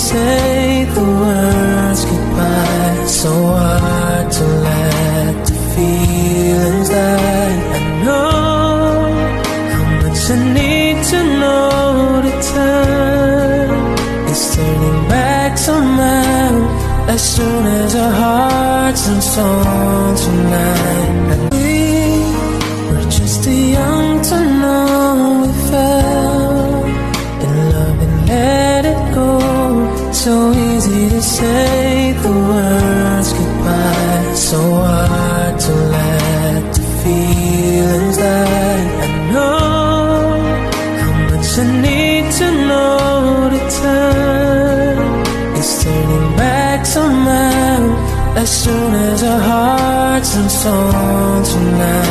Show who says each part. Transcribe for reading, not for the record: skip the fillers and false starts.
Speaker 1: say the words goodbye. So hard to let the feelings die. I know how much I need to know. The time is turning back to mine as soon as our hearts and souls unite. And we were just too young to know we fell in love and let it go. So easy to say the words goodbye. So hard to let the feelings die. I know how much I need to know. The time is turning back to mine as soon as our hearts and souls unite.